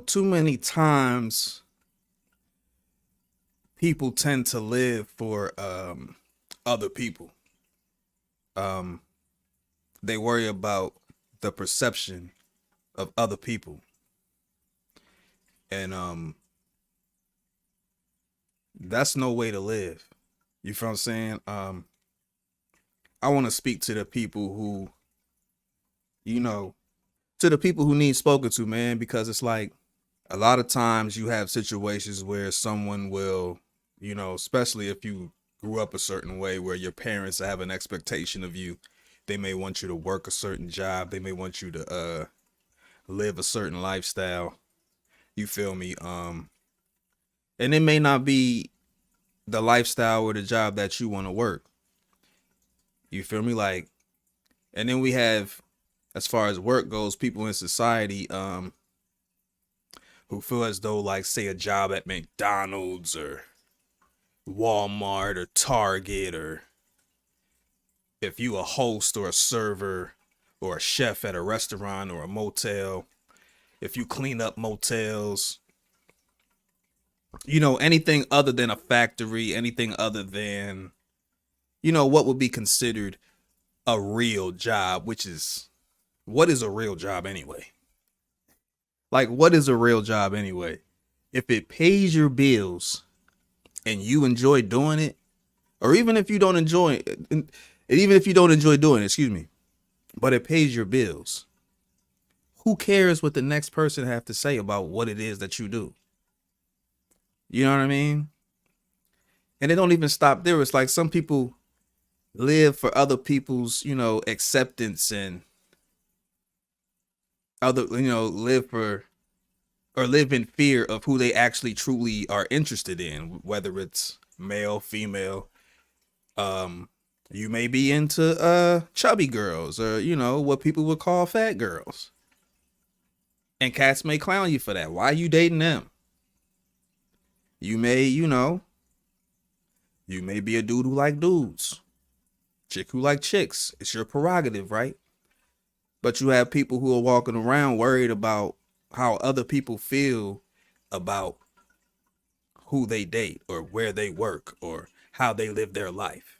Too many times people tend to live for other people. Um, they worry about the perception of other people, and that's no way to live. You feel what I'm saying? I want to speak to the people who, you know, to the people who need spoken to, man, because it's like a lot of times you have situations where someone will, especially if you grew up a certain way where your parents have an expectation of you. They may want you to work a certain job. They may want you to live a certain lifestyle. You feel me? And it may not be the lifestyle or the job that you want to work. You feel me? And then we have, as far as work goes, people in society who feel as though, like, say, a job at McDonald's or Walmart or Target, or if you a host or a server or a chef at a restaurant or a motel, if you clean up motels, anything other than a factory, anything other than, what would be considered a real job, which is, what is a real job anyway? Like, what is a real job anyway? If it pays your bills and you enjoy doing it, or even if you don't enjoy it, and even if you don't enjoy doing it, excuse me, but it pays your bills, who cares what the next person have to say about what it is that you do? You know what I mean? And it don't even stop there. It's like some people live for other people's, acceptance, and live in fear of who they actually truly are interested in, whether it's male, female. You may be into chubby girls, or what people would call fat girls. And cats may clown you for that. Why are you dating them? You may, you may be a dude who like dudes, chick who like chicks. It's your prerogative, right? But you have people who are walking around worried about how other people feel about who they date or where they work or how they live their life.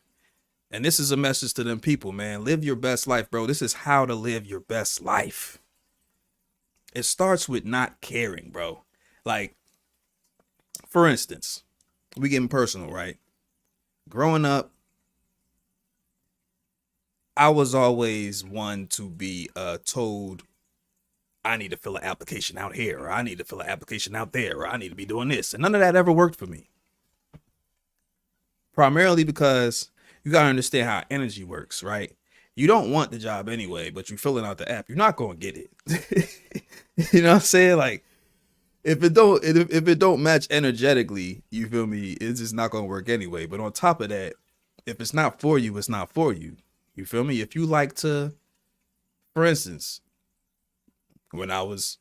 And this is a message to them people, man. Live your best life, bro. This is how to live your best life. It starts with not caring, bro. Like, for instance, we getting personal, right? Growing up, I was always one to be told I need to fill an application out here, or I need to fill an application out there, or I need to be doing this. And none of that ever worked for me. Primarily because you got to understand how energy works, right? You don't want the job anyway, but you're filling out the app. You're not going to get it. You know what I'm saying? Like, if it don't match energetically, you feel me, it's just not going to work anyway. But on top of that, if it's not for you, it's not for you. You feel me? If you like to, for instance, when I was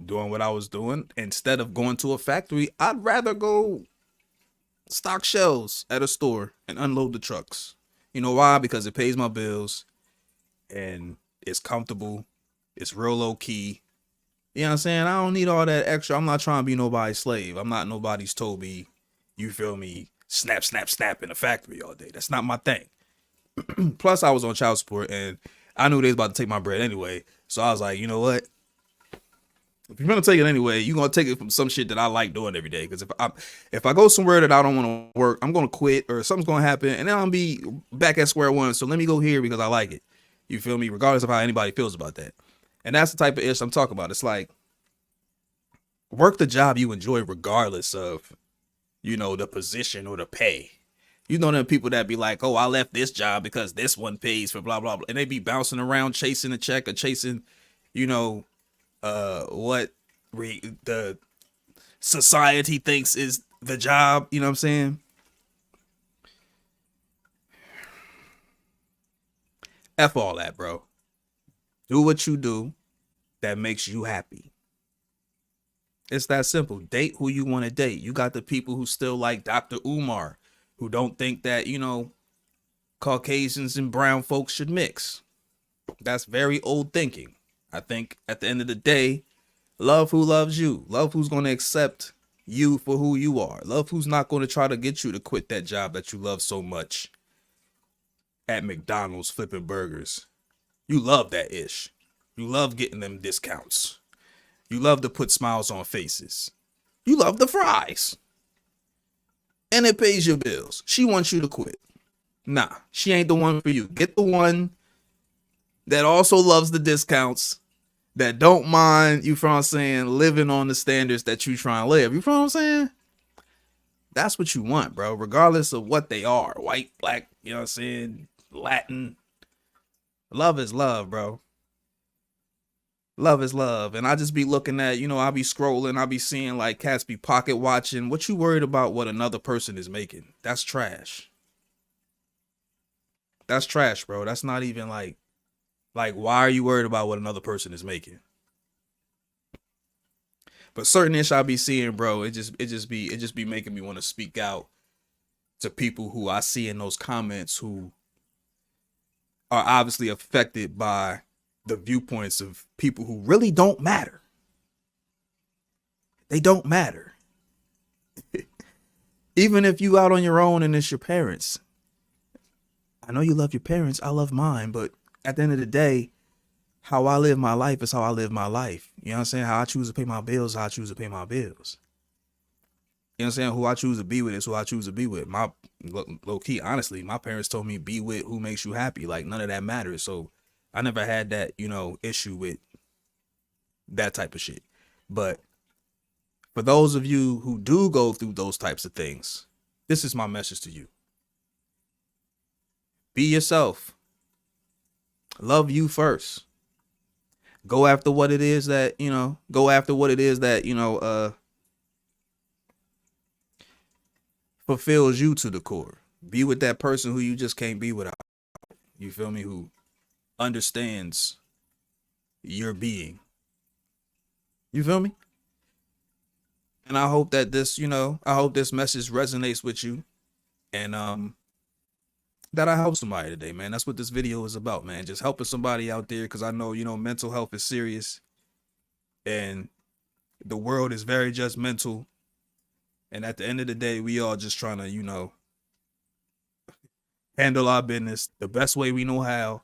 doing what I was doing, instead of going to a factory, I'd rather go stock shelves at a store and unload the trucks. You know why? Because it pays my bills and it's comfortable. It's real low key. You know what I'm saying? I don't need all that extra. I'm not trying to be nobody's slave. I'm not nobody's Toby. You feel me? Snap, snap, snap in the factory all day. That's not my thing. Plus, I was on child support and I knew they was about to take my bread anyway. So I was like, you know what? If you're gonna take it anyway, you're gonna take it from some shit that I like doing every day. Because if I go somewhere that I don't want to work, I'm gonna quit or something's gonna happen, and then I'll be back at square one. So let me go here because I like it. You feel me? Regardless of how anybody feels about that. And that's the type of ish I'm talking about. It's like, work the job you enjoy regardless of, the position or the pay. You know them people that be like, oh, I left this job because this one pays for blah blah blah, and they be bouncing around chasing a check or chasing, what the society thinks is the job. You know what I'm saying? F all that, bro. Do what you do that makes you happy. It's that simple. Date who you want to date. You got the people who still like Dr. Umar, who don't think that, Caucasians and brown folks should mix. That's very old thinking. I think at the end of the day, Love who loves you. Love who's going to accept you for who you are. Love who's not going to try to get you to quit that job that you love so much at McDonald's flipping burgers. You love that ish. You love getting them discounts. You love to put smiles on faces. You love the fries. And it pays your bills. She wants you to quit. Nah, she ain't the one for you. Get the one that also loves the discounts, that don't mind, you feel what I'm saying, living on the standards that you trying to live. You feel what I'm saying? That's what you want, bro, regardless of what they are. White, black, you know what I'm saying, Latin. Love is love, bro. Love is love. And I just be looking at, I be scrolling, I be seeing like cats be pocket watching. What you worried about what another person is making? That's trash. That's trash, bro. That's not even like why are you worried about what another person is making? But certain ish I be seeing, bro, it just be making me want to speak out to people who I see in those comments who are obviously affected by the viewpoints of people who really don't matter. They don't matter. Even if you out on your own and it's your parents. I know you love your parents, I love mine, but at the end of the day, how I live my life is how I live my life. You know what I'm saying? How I choose to pay my bills, how I choose to pay my bills. You know what I'm saying? Who I choose to be with is who I choose to be with. My low key, honestly, my parents told me be with who makes you happy. Like none of that matters. So I never had that, issue with that type of shit. But for those of you who do go through those types of things, this is my message to you. Be yourself. Love you first. Go after what it is that, fulfills you to the core. Be with that person who you just can't be without. You feel me? Who understands your being. You feel me? And I hope that this message resonates with you. And that I help somebody today, man. That's what this video is about, man. Just helping somebody out there, because I know, mental health is serious. And the world is very judgmental. And at the end of the day, we all just trying to, handle our business the best way we know how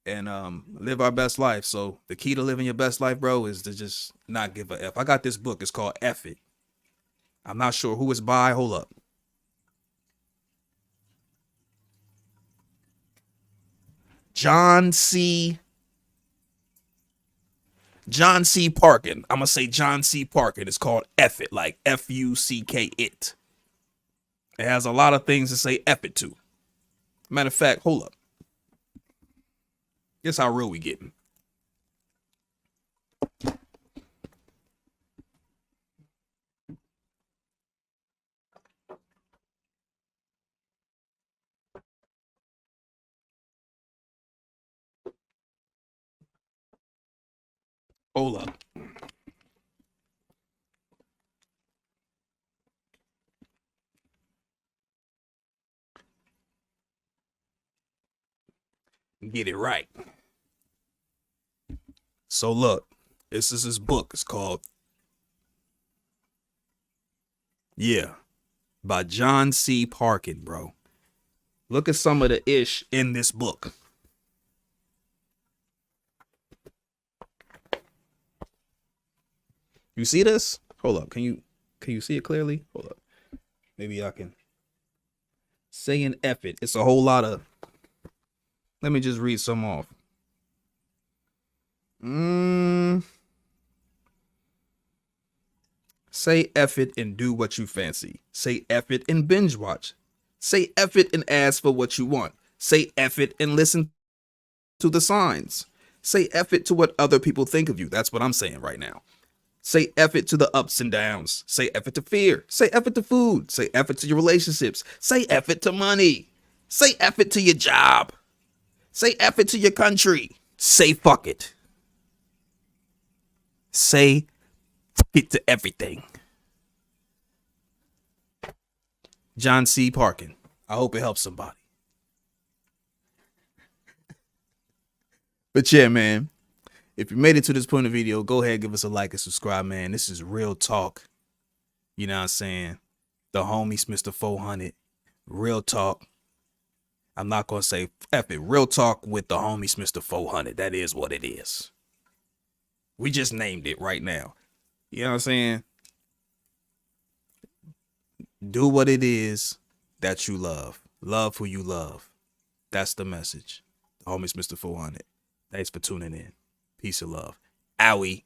and live our best life. So the key to living your best life, bro, is to just not give a F. I got this book. It's called F It. I'm not sure who it's by. Hold up. John C. Parkin. I'm going to say John C. Parkin. It's called F It, like F-U-C-K it. It has a lot of things to say F it to. Matter of fact, hold up. Guess how real we getting. Hold up. Get it right. So look, this is his book. It's called, by John C. Parkin, bro. Look at some of the ish in this book. You see this? Hold up. Can you see it clearly? Hold up. Maybe I can. Saying F it. It's a whole lot of. Let me just read some off. Say F it and do what you fancy. Say F it and binge watch. Say F it and ask for what you want. Say F it and listen to the signs. Say F it to what other people think of you. That's what I'm saying right now. Say F it to the ups and downs. Say F it to fear. Say F it to food. Say F it to your relationships. Say F it to money. Say F it to your job. Say F it to your country. Say fuck it. Say fuck it to everything. John C. Parkin. I hope it helps somebody. But yeah, man. If you made it to this point of the video, go ahead, give us a like and subscribe, man. This is real talk. You know what I'm saying? The homie SmitsterSmitster400. Real talk. I'm not going to say F it. Real talk with the homie SmitsterSmitster400. That is what it is. We just named it right now. You know what I'm saying? Do what it is that you love. Love who you love. That's the message. The homie SmitsterSmitster400. Thanks for tuning in. Peace and love. Owie.